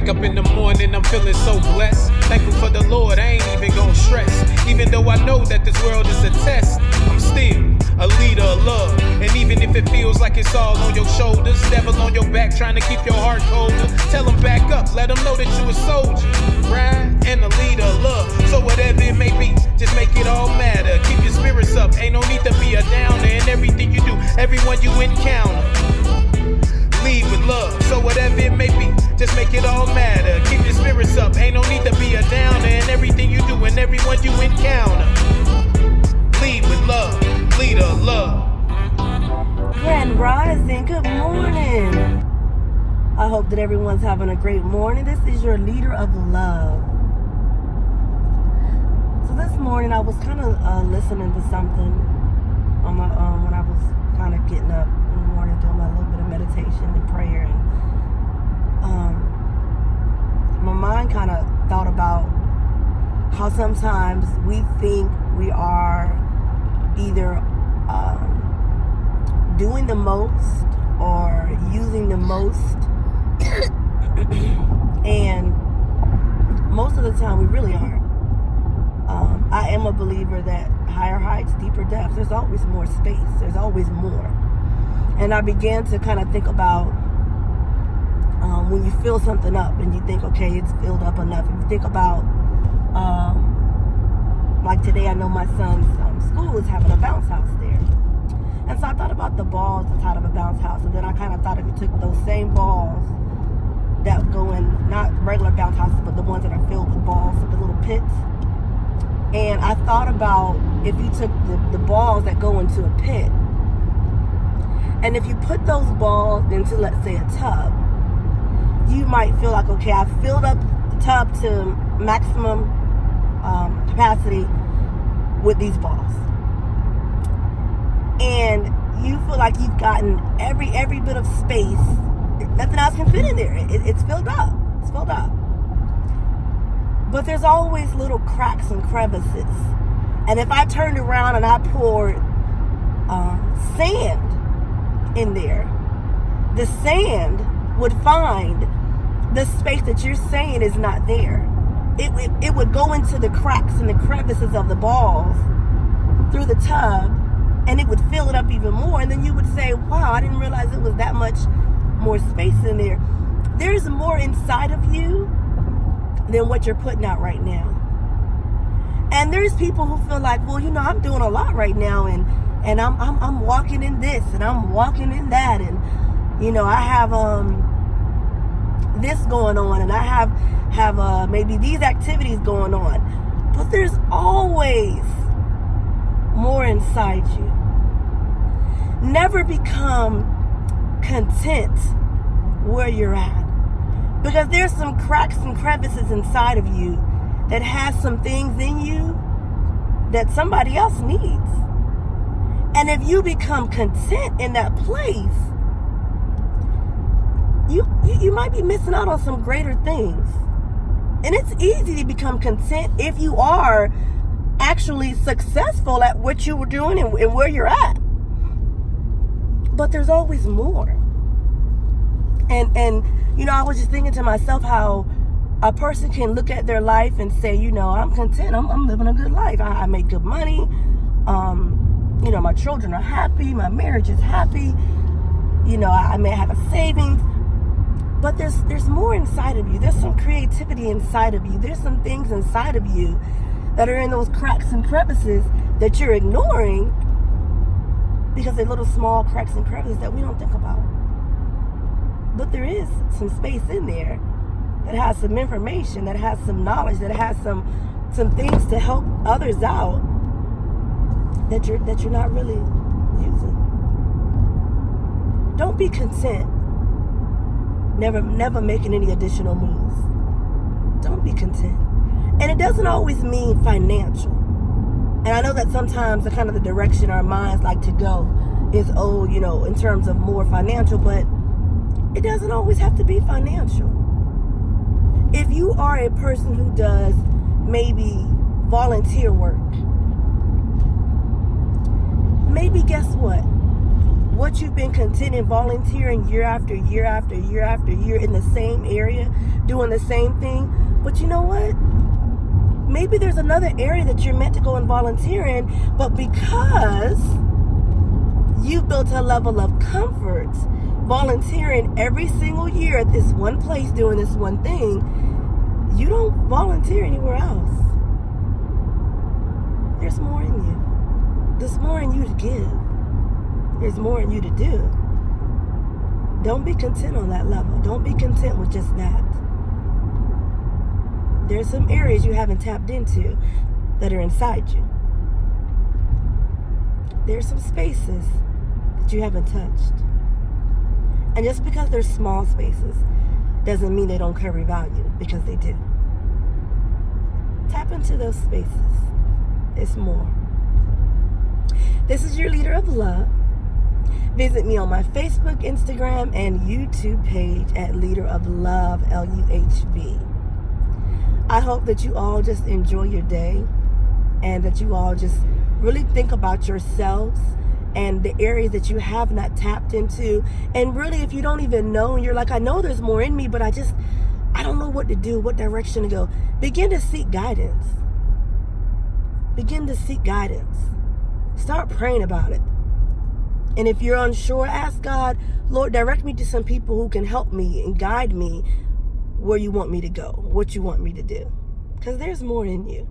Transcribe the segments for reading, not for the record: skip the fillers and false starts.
Wake up in the morning, I'm feeling so blessed. Thankful for the Lord, I ain't even gon' stress. Even though I know that this world is a test, I'm still a leader of love. And even if it feels like it's all on your shoulders, devil on your back trying to keep your heart colder, tell them back up, let them know that you a soldier, right? And a leader of love. So whatever it may be, just make it all matter. Keep your spirits up, ain't no need to be a downer. In everything you do, everyone you encounter, lead with love. So whatever it may be, just make it all matter. Keep your spirits up, ain't no need to be a downer. In everything you do and everyone you encounter, lead with love, leader of love. Grand Rising, good morning. I hope that everyone's having a great morning. This is your leader of love. So this morning I was kind of listening to something on my when I was kind of getting up in the morning, doing my little bit of meditation and prayer, and my mind kind of thought about how sometimes we think we are either doing the most or using the most, and most of the time we really aren't. I am a believer that higher heights, deeper depths, there's always more space, there's always more. And I began to kind of think about when you fill something up and you think, okay, it's filled up enough. If you think about, like today, I know my son's school is having a bounce house there. And so I thought about the balls inside of a bounce house. And then I kind of thought if you took those same balls that go in, not regular bounce houses, but the ones that are filled with balls, the little pits. And I thought about if you took the balls that go into a pit, and if you put those balls into, let's say, a tub, you might feel like, okay, I filled up the tub to maximum capacity with these balls. And you feel like you've gotten every bit of space. Nothing else can fit in there. It's filled up. It's filled up. But there's always little cracks and crevices. And if I turned around and I poured sand in there, the sand would find the space that you're saying is not there. It would go into the cracks and the crevices of the balls through the tub, and it would fill it up even more. And then you would say, wow, I didn't realize it was that much more space in there. There's more inside of you than what you're putting out right now. And there's people who feel like, well, you know, I'm doing a lot right now, and I'm walking in this and I'm walking in that, and you know, I have this going on, and I have maybe these activities going on. But there's always more inside you. Never become content where you're at, because there's some cracks and crevices inside of you that has some things in you that somebody else needs. And if you become content in that place, you might be missing out on some greater things. And it's easy to become content if you are actually successful at what you were doing and where you're at. But there's always more. And you know, I was just thinking to myself how a person can look at their life and say, you know, I'm content, I'm living a good life. I make good money. You know, my children are happy, my marriage is happy. You know, I may have a savings. But there's more inside of you. There's some creativity inside of you. There's some things inside of you that are in those cracks and crevices that you're ignoring because they're little small cracks and crevices that we don't think about. But there is some space in there that has some information, that has some knowledge, that has some things to help others out that you're not really using. Don't be content never making any additional moves. Don't be content. And it doesn't always mean financial. And I know that sometimes the kind of the direction our minds like to go is, oh, you know, in terms of more financial, but it doesn't always have to be financial. If you are a person who does maybe volunteer work, maybe guess what what you've been content in volunteering year after year after year after year in the same area, doing the same thing. But you know what? Maybe there's another area that you're meant to go and volunteer in, but because you built a level of comfort volunteering every single year at this one place doing this one thing, you don't volunteer anywhere else. There's more in you. There's more in you to give. There's more in you to do. Don't be content on that level. Don't be content with just that. There's some areas you haven't tapped into that are inside you. There's some spaces that you haven't touched. And just because they're small spaces doesn't mean they don't carry value, because they do. Tap into those spaces. It's more. This is your Leader of Love. Visit me on my Facebook, Instagram, and YouTube page at Leader of Love, LUHV. I hope that you all just enjoy your day and that you all just really think about yourselves and the areas that you have not tapped into. And really, if you don't even know, and you're like, I know there's more in me, but I don't know what to do, what direction to go. Begin to seek guidance. Begin to seek guidance. Start praying about it. And if you're unsure, ask God, Lord, direct me to some people who can help me and guide me where you want me to go, what you want me to do. Because there's more in you.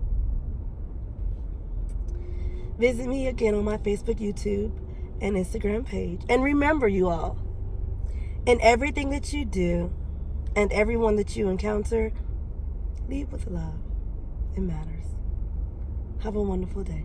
Visit me again on my Facebook, YouTube, and Instagram page. And remember, you all, in everything that you do and everyone that you encounter, lead with love. It matters. Have a wonderful day.